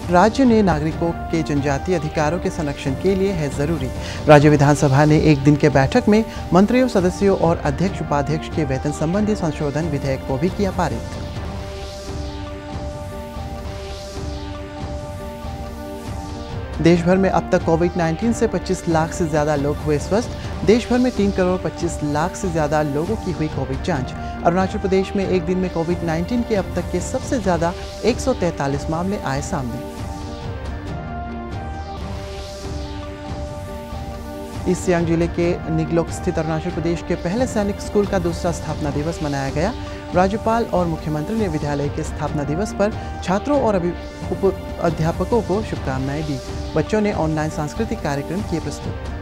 राज्य ने नागरिकों के जनजातीय अधिकारों के संरक्षण के लिए है जरूरी। राज्य विधानसभा ने एक दिन के बैठक में मंत्रियों, सदस्यों और अध्यक्ष उपाध्यक्ष के वेतन संबंधी संशोधन विधेयक को भी किया पारित। देश भर में अब तक कोविड-19 से 25 लाख से ज्यादा लोग हुए स्वस्थ। देश भर में 3 करोड़ 25 लाख से ज्यादा लोगों की हुई कोविड जांच। अरुणाचल प्रदेश में एक दिन में कोविड-19 के अब तक के सबसे ज्यादा 143 मामले आए सामने। ईस्ट सियांग जिले के निगलोक स्थित अरुणाचल प्रदेश के पहले सैनिक स्कूल का दूसरा स्थापना दिवस मनाया गया। राज्यपाल और मुख्यमंत्री ने विद्यालय के स्थापना दिवस पर छात्रों और अध्यापकों को शुभकामनाएं दी। बच्चों ने ऑनलाइन सांस्कृतिक कार्यक्रम किए प्रस्तुत।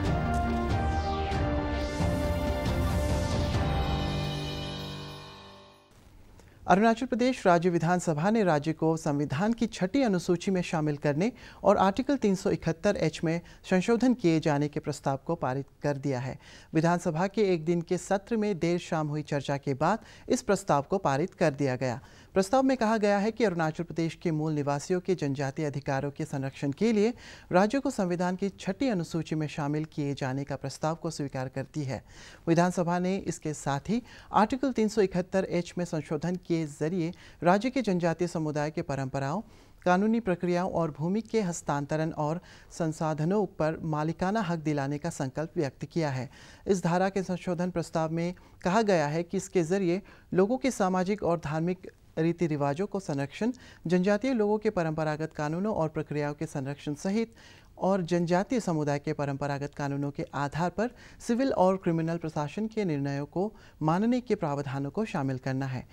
अरुणाचल प्रदेश राज्य विधानसभा ने राज्य को संविधान की 6ठी अनुसूची में शामिल करने और आर्टिकल 371H में संशोधन किए जाने के प्रस्ताव को पारित कर दिया है। विधानसभा के एक दिन के सत्र में देर शाम हुई चर्चा के बाद इस प्रस्ताव को पारित कर दिया गया। प्रस्ताव में कहा गया है कि अरुणाचल प्रदेश के मूल निवासियों के जनजातीय अधिकारों के संरक्षण के लिए राज्य को संविधान की 6ठी अनुसूची में शामिल किए जाने का प्रस्ताव को स्वीकार करती है। विधानसभा ने इसके साथ ही आर्टिकल 371H में संशोधन के जरिए राज्य के जनजातीय समुदाय के परंपराओं, कानूनी प्रक्रियाओं और भूमि के हस्तांतरण और संसाधनों पर मालिकाना हक दिलाने का संकल्प व्यक्त किया है। इस धारा के संशोधन प्रस्ताव में कहा गया है कि इसके जरिए लोगों के सामाजिक और धार्मिक रीति रिवाजों को संरक्षण, जनजातीय लोगों के परंपरागत कानूनों और प्रक्रियाओं के संरक्षण सहित और जनजातीय समुदाय के परंपरागत कानूनों के आधार पर सिविल और क्रिमिनल प्रशासन के निर्णयों को मानने के प्रावधानों को शामिल करना है।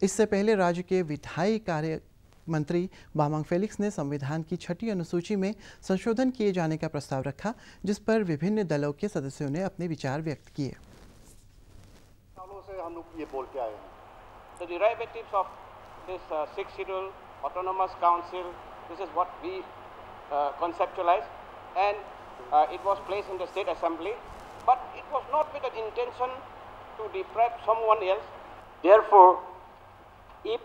इससे पहले राज्य के विधायी कार्य मंत्री बामांग फेलिक्स ने संविधान की 6ठी अनुसूची में संशोधन किए जाने का प्रस्ताव रखा, जिस पर विभिन्न दलों के सदस्यों ने अपने विचार व्यक्त किए। सालों से हम लोग ये बोल के आए हैं। The derivatives of this 6-schedule autonomous council, this is what we conceptualized, and it was placed in the state assembly, but it was not with an intention to deprive someone else. Therefore, if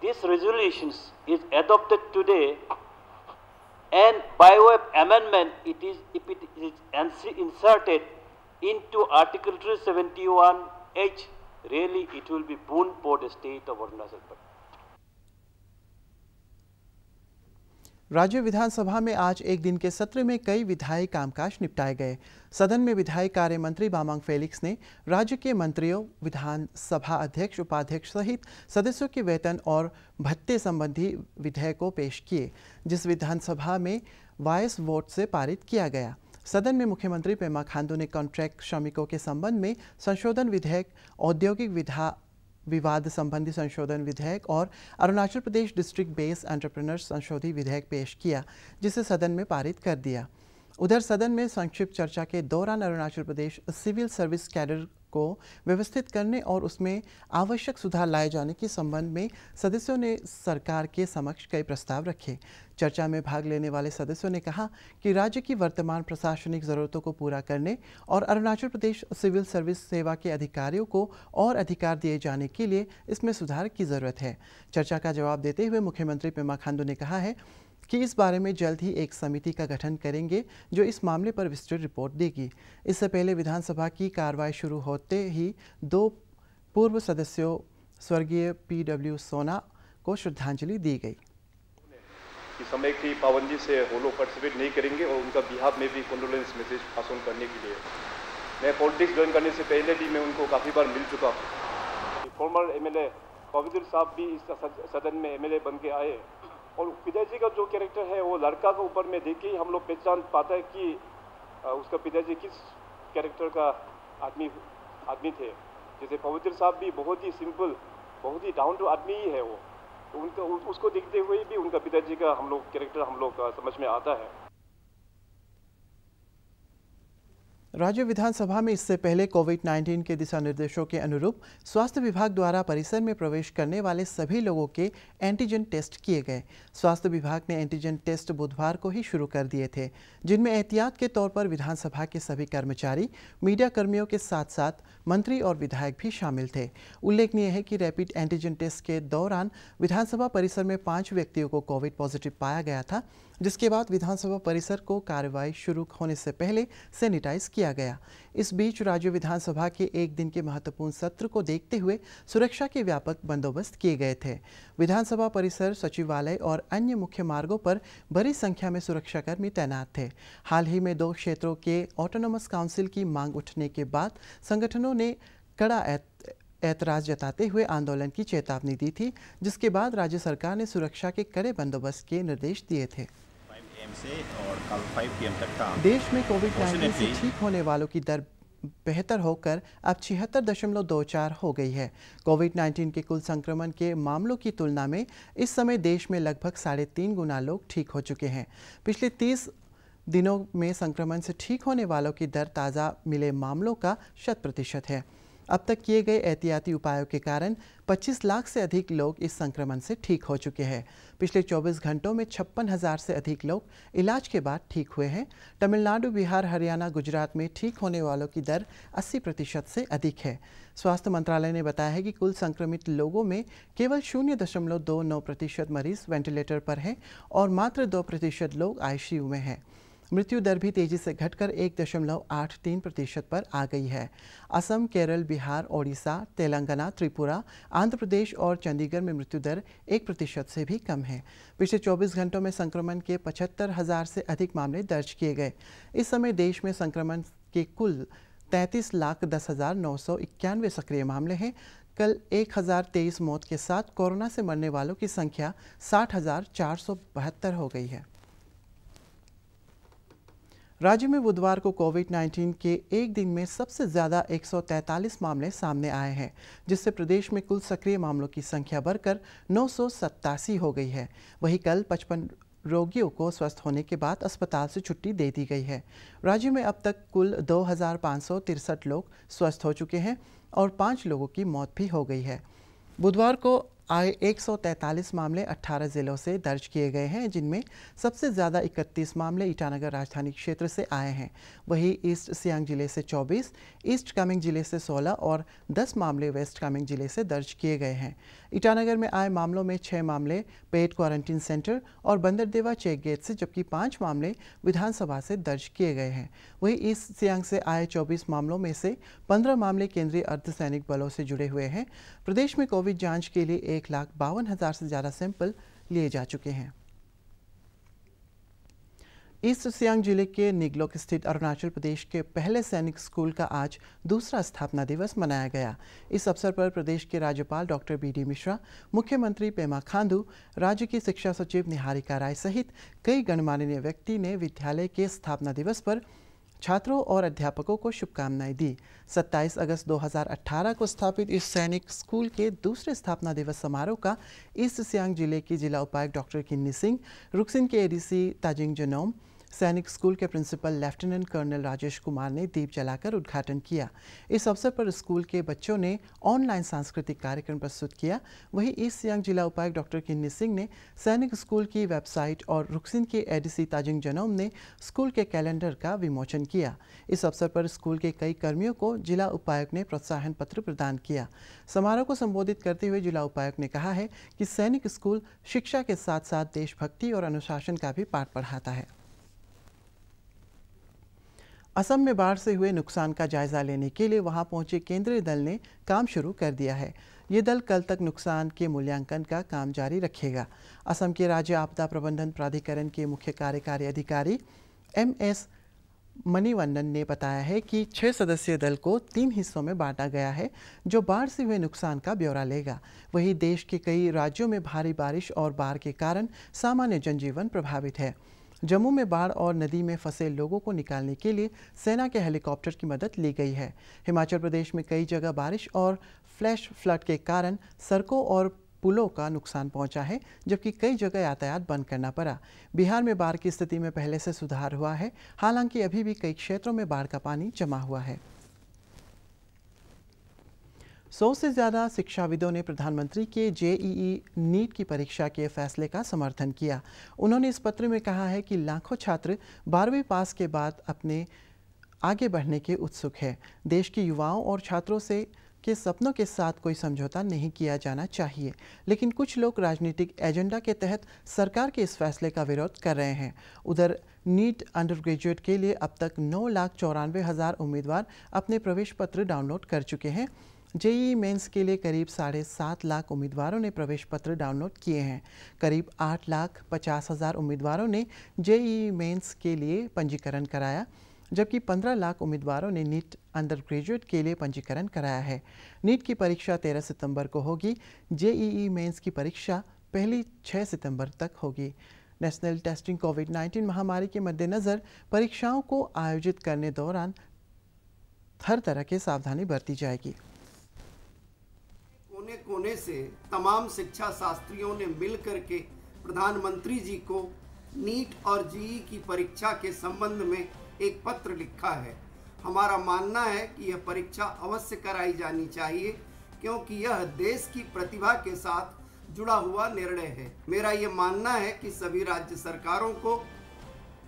this resolution is adopted today and by way of amendment if it is inserted into Article 371H, really it will be boon for the state of Arunachal Pradesh. राज्य विधानसभा में आज एक दिन के सत्र में कई विधायी कामकाज निपटाए गए। सदन में विधायी कार्य मंत्री बामांग फेलिक्स ने राज्य के मंत्रियों, विधानसभा अध्यक्ष, उपाध्यक्ष सहित सदस्यों के वेतन और भत्ते संबंधी विधेयक को पेश किए, जिस विधानसभा में वॉइस वोट से पारित किया गया। सदन में मुख्यमंत्री पेमा खांडू ने कॉन्ट्रैक्ट श्रमिकों के संबंध में संशोधन विधेयक, औद्योगिक विवाद संबंधी संशोधन विधेयक और Arunachal Pradesh district based entrepreneurs संशोधित विधेयक पेश किया, जिसे सदन में पारित कर दिया। उधर सदन में संक्षिप्त चर्चा के दौरान Arunachal Pradesh civil service cadre को व्यवस्थित करने और उसमें आवश्यक सुधार लाए जाने के संबंध में सदस्यों ने सरकार के समक्ष कई प्रस्ताव रखे। चर्चा में भाग लेने वाले सदस्यों ने कहा कि राज्य की वर्तमान प्रशासनिक जरूरतों को पूरा करने और अरुणाचल प्रदेश सिविल सर्विस सेवा के अधिकारियों को और अधिकार दिए जाने के लिए इसमें सुधार की जरूरत है। चर्चा का जवाब देते हुए मुख्यमंत्री पेमा खांडू ने कहा है कि इस बारे में जल्द ही एक समिति का गठन करेंगे जो इस मामले पर विस्तृत रिपोर्ट देगी। इससे पहले विधानसभा की कार्रवाई शुरू होते ही 2 पूर्व सदस्यों स्वर्गीय PW सोना को श्रद्धांजलि दी गई। कि समय की पाबंदी से वो लोग पार्टिसिपेट नहीं करेंगे और उनका बिहाफ में भी कंडोलेंस मैसेज पास ऑन करने के लिए मैं पॉलिटिक्स ज्वाइन करने से पहले भी मैं उनको काफ़ी बार मिल चुका हूँ। फॉर्मर MLA पवित्र साहब भी इस सदन में MLA बन के आए और पिताजी का जो कैरेक्टर है वो लड़का के ऊपर में देख के ही हम लोग पहचान पाता है कि उसका पिताजी किस कैरेक्टर का आदमी थे। जैसे पवित्र साहब भी बहुत ही सिंपल, बहुत ही डाउन टू आदमी ही है वो, तो उनका उसको देखते हुए भी उनका पिताजी का समझ में आता है। राज्य विधानसभा में इससे पहले कोविड-19 के दिशा निर्देशों के अनुरूप स्वास्थ्य विभाग द्वारा परिसर में प्रवेश करने वाले सभी लोगों के एंटीजन टेस्ट किए गए। स्वास्थ्य विभाग ने एंटीजन टेस्ट बुधवार को ही शुरू कर दिए थे, जिनमें एहतियात के तौर पर विधानसभा के सभी कर्मचारी, मीडिया कर्मियों के साथ साथ मंत्री और विधायक भी शामिल थे। उल्लेखनीय है कि रैपिड एंटीजन टेस्ट के दौरान विधानसभा परिसर में 5 व्यक्तियों को कोविड पॉजिटिव पाया गया था, जिसके बाद विधानसभा परिसर को कार्रवाई शुरू होने से पहले सैनिटाइज किया गया। इस बीच राज्य विधानसभा के एक दिन के महत्वपूर्ण सत्र को देखते हुए सुरक्षा के व्यापक बंदोबस्त किए गए थे। विधानसभा परिसर, सचिवालय और अन्य मुख्य मार्गों पर बड़ी संख्या में सुरक्षाकर्मी तैनात थे। हाल ही में 2 क्षेत्रों के ऑटोनोमस काउंसिल की मांग उठने के बाद संगठनों ने कड़ा ऐतराज जताते हुए आंदोलन की चेतावनी दी थी, जिसके बाद राज्य सरकार ने सुरक्षा के कड़े बंदोबस्त के निर्देश दिए थे। 5 AM से और कल 5 PM तक था। देश में कोविड-19 से ठीक होने वालों की दर बेहतर होकर अब 76.24 हो गई है। कोविड-19 के कुल संक्रमण के मामलों की तुलना में इस समय देश में लगभग 3.5 गुना लोग ठीक हो चुके हैं। पिछले 30 दिनों में संक्रमण से ठीक होने वालों की दर ताज़ा मिले मामलों का 100% है। अब तक किए गए एहतियाती उपायों के कारण 25 लाख से अधिक लोग इस संक्रमण से ठीक हो चुके हैं। पिछले 24 घंटों में 56,000 से अधिक लोग इलाज के बाद ठीक हुए हैं। तमिलनाडु, बिहार, हरियाणा, गुजरात में ठीक होने वालों की दर 80% से अधिक है। स्वास्थ्य मंत्रालय ने बताया है कि कुल संक्रमित लोगों में केवल 0.29% मरीज वेंटिलेटर पर हैं और मात्र 2% लोग ICU में हैं। मृत्यु दर भी तेजी से घटकर 1.83% पर आ गई है। असम, केरल, बिहार, ओडिशा, तेलंगाना, त्रिपुरा, आंध्र प्रदेश और चंडीगढ़ में मृत्यु दर 1% से भी कम है। पिछले 24 घंटों में संक्रमण के 75,000 से अधिक मामले दर्ज किए गए। इस समय देश में संक्रमण के कुल 33,10,991 सक्रिय मामले हैं। कल 1,023 मौत के साथ कोरोना से मरने वालों की संख्या 60,472 हो गई है। राज्य में बुधवार को कोविड-19 के एक दिन में सबसे ज़्यादा 143 मामले सामने आए हैं, जिससे प्रदेश में कुल सक्रिय मामलों की संख्या बढ़कर 987 हो गई है। वहीं कल 55 रोगियों को स्वस्थ होने के बाद अस्पताल से छुट्टी दे दी गई है। राज्य में अब तक कुल 2,563 लोग स्वस्थ हो चुके हैं और 5 लोगों की मौत भी हो गई है। बुधवार को आए 143 मामले 18 जिलों से दर्ज किए गए हैं, जिनमें सबसे ज़्यादा 31 मामले ईटानगर राजधानी क्षेत्र से आए हैं। वहीं ईस्ट सियांग जिले से 24, ईस्ट कामेंग जिले से 16 और 10 मामले वेस्ट कामेंग जिले से दर्ज किए गए हैं। ईटानगर में आए मामलों में 6 मामले पेड क्वारंटीन सेंटर और बंदरदेवा चेक गेट से, जबकि 5 मामले विधानसभा से दर्ज किए गए हैं। वहीं ईस्ट सियांग से आए 24 मामलों में से 15 मामले केंद्रीय अर्धसैनिक बलों से जुड़े हुए हैं। प्रदेश में कोविड जांच के लिए 1,52,000 से ज़्यादा सैंपल लिए जा चुके हैं। ईस्ट सियांग जिले के निगलोक स्थित अरुणाचल प्रदेश के पहले सैनिक स्कूल का आज दूसरा स्थापना दिवस मनाया गया। इस अवसर पर प्रदेश के राज्यपाल डॉक्टर BD मिश्रा, मुख्यमंत्री पेमा खांडू, राज्य की शिक्षा सचिव निहारिका राय सहित कई गणमान्य व्यक्ति ने विद्यालय के स्थापना दिवस पर छात्रों और अध्यापकों को शुभकामनाएं दी। 27 अगस्त 2018 को स्थापित इस सैनिक स्कूल के दूसरे स्थापना दिवस समारोह का ईस्ट सियांग जिले की जिला उपायुक्त डॉक्टर किन्नी सिंह, रुकसिन के ADC ताजिंग जनोम, सैनिक स्कूल के principal lieutenant colonel Rajesh Kumar ने दीप जलाकर उद्घाटन किया। इस अवसर पर स्कूल के बच्चों ने ऑनलाइन सांस्कृतिक कार्यक्रम प्रस्तुत किया। वहीं ईस्ट सियांग जिला उपायुक्त डॉक्टर किन्नी सिंह ने सैनिक स्कूल की वेबसाइट और रुकसिन के ADC ताजिंग जनोम ने स्कूल के कैलेंडर का विमोचन किया। इस अवसर पर स्कूल के कई कर्मियों को जिला उपायुक्त ने प्रोत्साहन पत्र प्रदान किया। समारोह को संबोधित करते हुए जिला उपायुक्त ने कहा है कि सैनिक स्कूल शिक्षा के साथ साथ देशभक्ति और अनुशासन का भी पाठ पढ़ाता है। असम में बाढ़ से हुए नुकसान का जायजा लेने के लिए वहां पहुंचे केंद्रीय दल ने काम शुरू कर दिया है। ये दल कल तक नुकसान के मूल्यांकन का काम जारी रखेगा। असम के राज्य आपदा प्रबंधन प्राधिकरण के मुख्य कार्यकारी अधिकारी MS मणिवन्नन ने बताया है कि 6 सदस्यीय दल को 3 हिस्सों में बांटा गया है, जो बाढ़ से हुए नुकसान का ब्यौरा लेगा। वहीं देश के कई राज्यों में भारी बारिश और बाढ़ के कारण सामान्य जनजीवन प्रभावित है। जम्मू में बाढ़ और नदी में फंसे लोगों को निकालने के लिए सेना के हेलीकॉप्टर की मदद ली गई है। हिमाचल प्रदेश में कई जगह बारिश और फ्लैश फ्लड के कारण सड़कों और पुलों का नुकसान पहुंचा है, जबकि कई जगह यातायात बंद करना पड़ा। बिहार में बाढ़ की स्थिति में पहले से सुधार हुआ है, हालांकि अभी भी कई क्षेत्रों में बाढ़ का पानी जमा हुआ है। 100 से ज़्यादा शिक्षाविदों ने प्रधानमंत्री के जेईई नीट की परीक्षा के फैसले का समर्थन किया। उन्होंने इस पत्र में कहा है कि लाखों छात्र 12वीं पास के बाद अपने आगे बढ़ने के उत्सुक हैं। देश के युवाओं और छात्रों के सपनों के साथ कोई समझौता नहीं किया जाना चाहिए, लेकिन कुछ लोग राजनीतिक एजेंडा के तहत सरकार के इस फैसले का विरोध कर रहे हैं। उधर नीट अंडर ग्रेजुएट के लिए अब तक 9,94,000 उम्मीदवार अपने प्रवेश पत्र डाउनलोड कर चुके हैं। जेईई मेंस के लिए करीब 7.5 लाख उम्मीदवारों ने प्रवेश पत्र डाउनलोड किए हैं। करीब 8,50,000 उम्मीदवारों ने जेईई मेंस के लिए पंजीकरण कराया, जबकि 15 लाख उम्मीदवारों ने नीट अंडर ग्रेजुएट के लिए पंजीकरण कराया है। नीट की परीक्षा 13 सितंबर को होगी। जेईई मेंस की परीक्षा पहली 6 सितंबर तक होगी। नेशनल टेस्टिंग कोविड-19 महामारी के मद्देनज़र परीक्षाओं को आयोजित करने दौरान हर तरह की सावधानी बरती जाएगी। कोने कोने से तमाम शिक्षा शास्त्रियों ने मिलकर के प्रधानमंत्री जी को नीट और जेईई की परीक्षा के संबंध में एक पत्र लिखा है। हमारा मानना है कि यह परीक्षा अवश्य कराई जानी चाहिए, क्योंकि यह देश की प्रतिभा के साथ जुड़ा हुआ निर्णय है। मेरा ये मानना है कि सभी राज्य सरकारों को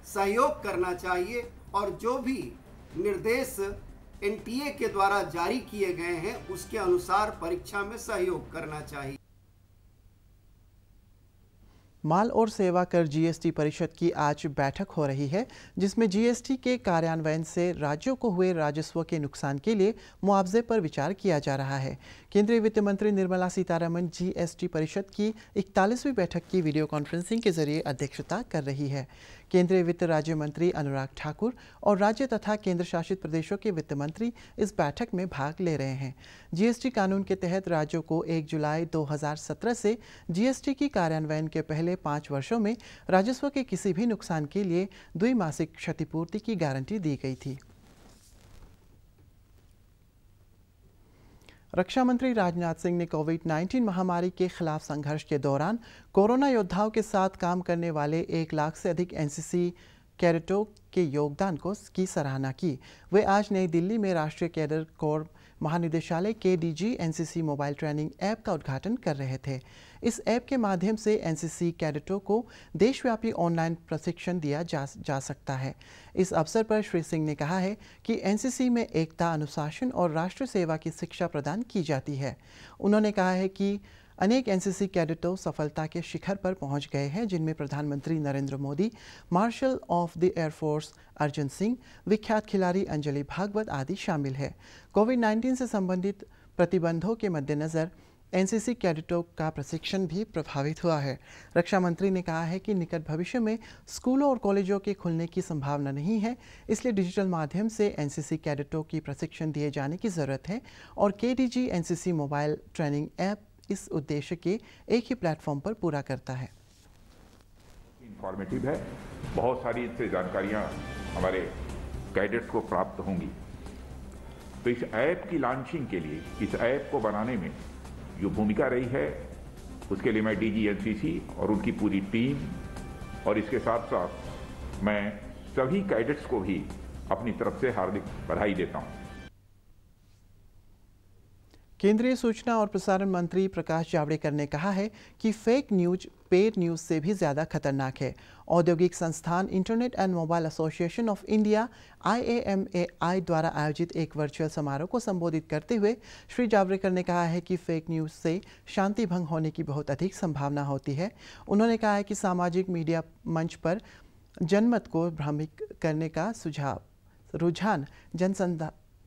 सहयोग करना चाहिए और जो भी निर्देश एनटीए के द्वारा जारी किए गए हैं उसके अनुसार परीक्षा में सहयोग करना चाहिए। माल और सेवा कर जीएसटी परिषद की आज बैठक हो रही है, जिसमें जीएसटी के कार्यान्वयन से राज्यों को हुए राजस्व के नुकसान के लिए मुआवजे पर विचार किया जा रहा है। केंद्रीय वित्त मंत्री निर्मला सीतारमण जीएसटी परिषद की 41वीं बैठक की वीडियो कॉन्फ्रेंसिंग के जरिए अध्यक्षता कर रही है। केंद्रीय वित्त राज्य मंत्री अनुराग ठाकुर और राज्य तथा केंद्र शासित प्रदेशों के वित्त मंत्री इस बैठक में भाग ले रहे हैं। जीएसटी कानून के तहत राज्यों को 1 जुलाई 2017 से जीएसटी की कार्यान्वयन के पहले 5 वर्षों में राजस्व के किसी भी नुकसान के लिए द्विमासिक क्षतिपूर्ति की गारंटी दी गई थी। रक्षा मंत्री राजनाथ सिंह ने कोविड-19 महामारी के खिलाफ संघर्ष के दौरान कोरोना योद्धाओं के साथ काम करने वाले 1 लाख से अधिक एनसीसी कैडेटों के योगदान की सराहना की। वे आज नई दिल्ली में राष्ट्रीय कैडर कोर महानिदेशालय केडीजी एनसीसी मोबाइल ट्रेनिंग ऐप का उद्घाटन कर रहे थे। इस ऐप के माध्यम से एनसीसी कैडेटों को देशव्यापी ऑनलाइन प्रशिक्षण दिया जा सकता है। इस अवसर पर श्री सिंह ने कहा है कि एनसीसी में एकता, अनुशासन और राष्ट्र सेवा की शिक्षा प्रदान की जाती है। उन्होंने कहा है कि अनेक एनसीसी कैडेटों सफलता के शिखर पर पहुंच गए हैं, जिनमें प्रधानमंत्री Narendra Modi, Marshal of the Air Force Arjan Singh, विख्यात खिलाड़ी अंजलि भागवत आदि शामिल है। कोविड-19 से संबंधित प्रतिबंधों के मद्देनज़र एनसीसी कैडेटों का प्रशिक्षण भी प्रभावित हुआ है। रक्षा मंत्री ने कहा है कि निकट भविष्य में स्कूलों और कॉलेजों के खुलने की संभावना नहीं है, इसलिए डिजिटल माध्यम से एनसीसी कैडेटों की प्रशिक्षण दिए जाने की ज़रूरत है और केडीजी एनसीसी मोबाइल ट्रेनिंग ऐप इस उद्देश्य के एक ही प्लेटफॉर्म पर पूरा करता है। इंफॉर्मेटिव है, बहुत सारी इससे जानकारियां हमारे कैडेट्स को प्राप्त होंगी। तो इस ऐप की लॉन्चिंग के लिए, इस ऐप को बनाने में जो भूमिका रही है, उसके लिए मैं डीजी एनसीसी और उनकी पूरी टीम और इसके साथ साथ मैं सभी कैडेट्स को भी अपनी तरफ से हार्दिक बधाई देता हूं। केंद्रीय सूचना और प्रसारण मंत्री प्रकाश जावड़ेकर ने कहा है कि फेक न्यूज पेड न्यूज से भी ज़्यादा खतरनाक है। औद्योगिक संस्थान internet and mobile association of India IAMAI द्वारा आयोजित एक वर्चुअल समारोह को संबोधित करते हुए श्री जावड़ेकर ने कहा है कि फेक न्यूज़ से शांति भंग होने की बहुत अधिक संभावना होती है। उन्होंने कहा है कि सामाजिक मीडिया मंच पर जनमत को भ्रमित करने का रुझान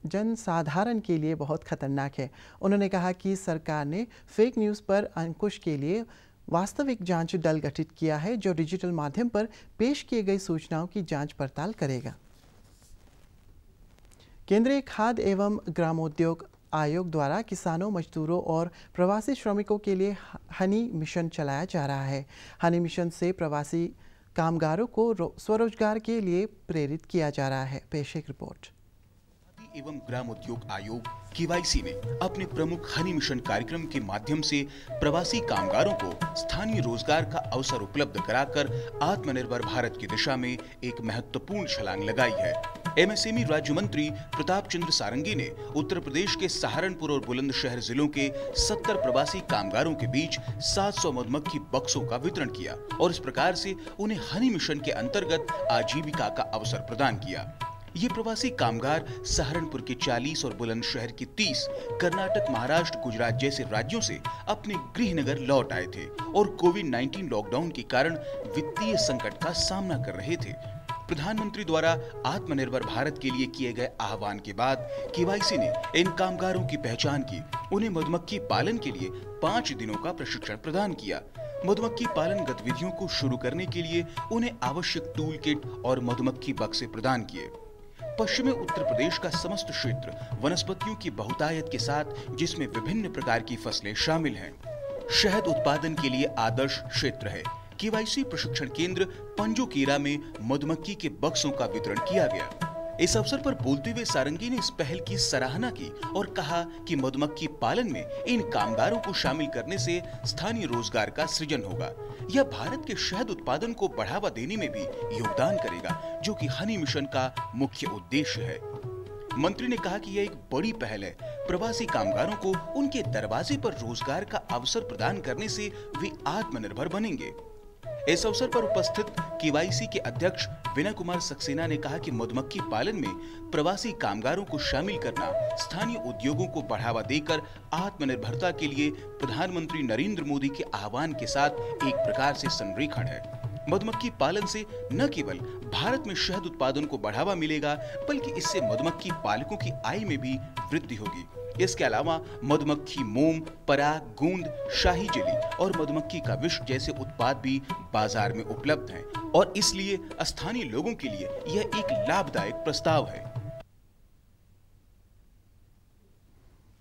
जनसाधारण के लिए बहुत खतरनाक है। उन्होंने कहा कि सरकार ने फेक न्यूज़ पर अंकुश के लिए वास्तविक जांच दल गठित किया है, जो डिजिटल माध्यम पर पेश किए गई सूचनाओं की जांच पड़ताल करेगा। केंद्रीय खाद्य एवं ग्रामोद्योग आयोग द्वारा किसानों, मजदूरों और प्रवासी श्रमिकों के लिए हनी मिशन चलाया जा रहा है। हनी मिशन से प्रवासी कामगारों को स्वरोजगार के लिए प्रेरित किया जा रहा है। पेश एक रिपोर्ट। एवं ग्राम उद्योग आयोग KYC ने अपने प्रमुख हनी मिशन कार्यक्रम के माध्यम से प्रवासी कामगारों को स्थानीय रोजगार का अवसर उपलब्ध कराकर आत्मनिर्भर भारत की दिशा में एक महत्वपूर्ण छलांग लगाई है। MSME राज्य मंत्री प्रताप चंद्र सारंगी ने उत्तर प्रदेश के सहारनपुर और बुलंदशहर जिलों के 70 प्रवासी कामगारों के बीच 700 मधुमक्खी बक्सों का वितरण किया और इस प्रकार से उन्हें हनी मिशन के अंतर्गत आजीविका का अवसर प्रदान किया। ये प्रवासी कामगार सहारनपुर के 40 और बुलंदशहर के 30, कर्नाटक, महाराष्ट्र, गुजरात जैसे राज्यों से अपने गृहनगर लौट आए थे और कोविड-19 लॉकडाउन के कारण वित्तीय संकट का सामना कर रहे थे। प्रधानमंत्री द्वारा आत्मनिर्भर भारत के लिए किए गए आह्वान के बाद KYC ने इन कामगारों की पहचान की, उन्हें मधुमक्खी पालन के लिए 5 दिनों का प्रशिक्षण प्रदान किया। मधुमक्खी पालन गतिविधियों को शुरू करने के लिए उन्हें आवश्यक टूल किट और मधुमक्खी बक्से प्रदान किए। पश्चिमी उत्तर प्रदेश का समस्त क्षेत्र वनस्पतियों की बहुतायत के साथ, जिसमें विभिन्न प्रकार की फसलें शामिल हैं, शहद उत्पादन के लिए आदर्श क्षेत्र है। KYC प्रशिक्षण केंद्र पंजोकेरा में मधुमक्खी के बक्सों का वितरण किया गया। इस अवसर पर बोलते हुए सारंगी ने इस पहल की सराहना की और कहा कि मधुमक्खी पालन में इन कामगारों को शामिल करने से स्थानीय रोजगार का सृजन होगा। यह भारत के शहद उत्पादन को बढ़ावा देने में भी योगदान करेगा, जो कि हनी मिशन का मुख्य उद्देश्य है। मंत्री ने कहा कि यह एक बड़ी पहल है। प्रवासी कामगारों को उनके दरवाजे पर रोजगार का अवसर प्रदान करने से वे आत्मनिर्भर बनेंगे। इस अवसर पर उपस्थित KYC के अध्यक्ष विनय कुमार सक्सेना ने कहा कि मधुमक्खी पालन में प्रवासी कामगारों को शामिल करना स्थानीय उद्योगों को बढ़ावा देकर आत्मनिर्भरता के लिए प्रधानमंत्री नरेंद्र मोदी के आह्वान के साथ एक प्रकार से संरेखण है। मधुमक्खी पालन से न केवल भारत में शहद उत्पादन को बढ़ावा मिलेगा, बल्कि इससे मधुमक्खी पालकों की आय में भी वृद्धि होगी। इसके अलावा मधुमक्खी मोम, पराग, गूंद, शाही जेली और मधुमक्खी का विष जैसे उत्पाद भी बाजार में उपलब्ध हैं और इसलिए स्थानीय लोगों के लिए यह एक लाभदायक प्रस्ताव है।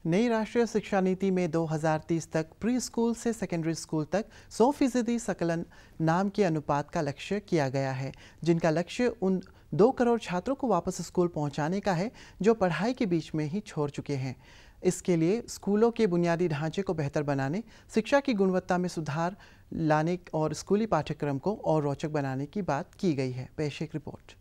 नई राष्ट्रीय शिक्षा नीति में 2030 तक प्री स्कूल से सेकेंडरी स्कूल तक 100% सकलन नाम के अनुपात का लक्ष्य किया गया है, जिनका लक्ष्य उन 2 करोड़ छात्रों को वापस स्कूल पहुंचाने का है जो पढ़ाई के बीच में ही छोड़ चुके हैं। इसके लिए स्कूलों के बुनियादी ढांचे को बेहतर बनाने, शिक्षा की गुणवत्ता में सुधार लाने और स्कूली पाठ्यक्रम को और रोचक बनाने की बात की गई है। पेश एक रिपोर्ट।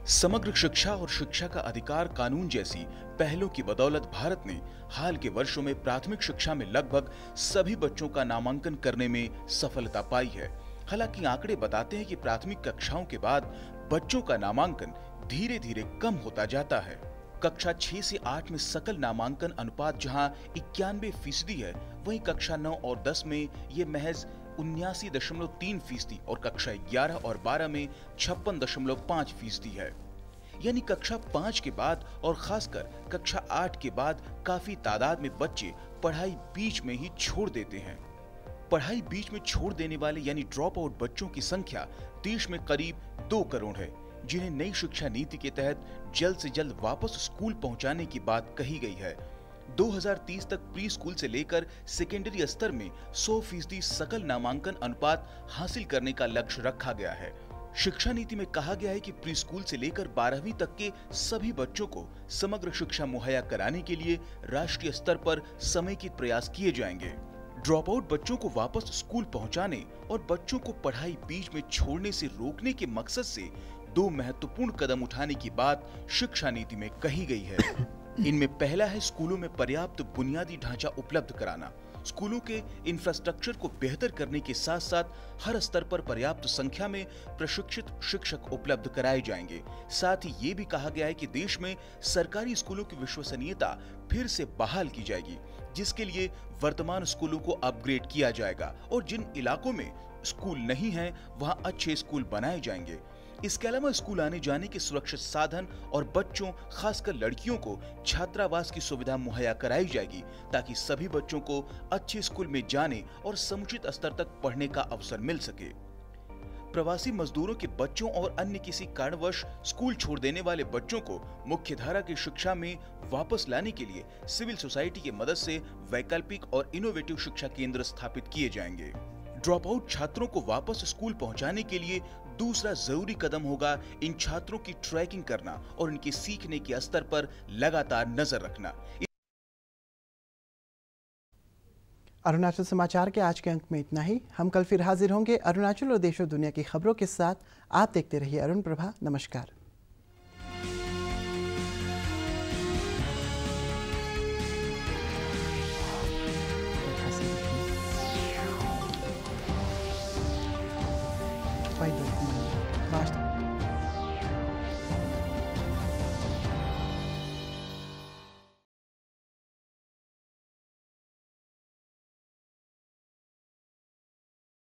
समग्र शिक्षा और शिक्षा का अधिकार कानून जैसी पहलों की बदौलत भारत ने हाल के वर्षों में प्राथमिक शिक्षा में लगभग सभी बच्चों का नामांकन करने में सफलता पाई है। हालांकि आंकड़े बताते हैं कि प्राथमिक कक्षाओं के बाद बच्चों का नामांकन धीरे धीरे कम होता जाता है। कक्षा 6 से 8 में सकल नामांकन अनुपात जहां 91% है, वहीं कक्षा 9 और 10 में ये महज 79.3% और कक्षा 11 और 12 में 56.5% है। यानी कक्षा 5 के बाद और खासकर कक्षा 8 के बाद काफी तादाद में बच्चे पढ़ाई बीच में ही छोड़ देते हैं। पढ़ाई बीच में छोड़ देने वाले यानी ड्रॉप आउट बच्चों की संख्या देश में करीब 2 करोड़ है, जिन्हें नई शिक्षा नीति के तहत जल्द से जल्द वापस स्कूल पहुंचाने की बात कही गई है। 2030 तक प्री स्कूल से लेकर सेकेंडरी स्तर में 100% सकल नामांकन अनुपात हासिल करने का लक्ष्य रखा गया है। शिक्षा नीति में कहा गया है कि प्री स्कूल से लेकर 12वीं तक के सभी बच्चों को समग्र शिक्षा मुहैया कराने के लिए राष्ट्रीय स्तर पर समेकित प्रयास किए जाएंगे। ड्रॉप आउट बच्चों को वापस स्कूल पहुंचाने और बच्चों को पढ़ाई बीच में छोड़ने से रोकने के मकसद से 2 महत्वपूर्ण कदम उठाने की बात शिक्षा नीति में कही गई है। इनमें पहला है स्कूलों में पर्याप्त बुनियादी ढांचा उपलब्ध कराना। स्कूलों के इंफ्रास्ट्रक्चर को बेहतर करने के साथ साथ हर स्तर पर पर्याप्त संख्या में प्रशिक्षित शिक्षक उपलब्ध कराए जाएंगे। साथ ही ये भी कहा गया है कि देश में सरकारी स्कूलों की विश्वसनीयता फिर से बहाल की जाएगी, जिसके लिए वर्तमान स्कूलों को अपग्रेड किया जाएगा और जिन इलाकों में स्कूल नहीं है वहां अच्छे स्कूल बनाए जाएंगे। इसके अलावा स्कूल आने जाने के सुरक्षित साधन और बच्चों खासकर लड़कियों को छात्रावास की सुविधा मुहैया कराई जाएगी, ताकि सभी बच्चों को अच्छे स्कूल में जाने और समुचित स्तर तक पढ़ने का अवसर मिल सके। प्रवासी मजदूरों के बच्चों और अन्य किसी कारणवश स्कूल छोड़ देने वाले बच्चों को मुख्यधारा की शिक्षा में वापस लाने के लिए सिविल सोसाइटी की मदद से वैकल्पिक और इनोवेटिव शिक्षा केंद्र स्थापित किए जाएंगे। ड्रॉप आउट छात्रों को वापस स्कूल पहुंचाने के लिए दूसरा जरूरी कदम होगा इन छात्रों की ट्रैकिंग करना और इनके सीखने के स्तर पर लगातार नजर रखना। अरुणाचल समाचार के आज के अंक में इतना ही। हम कल फिर हाजिर होंगे अरुणाचल और देश और दुनिया की खबरों के साथ। आप देखते रहिए अरुण प्रभा। नमस्कार। By the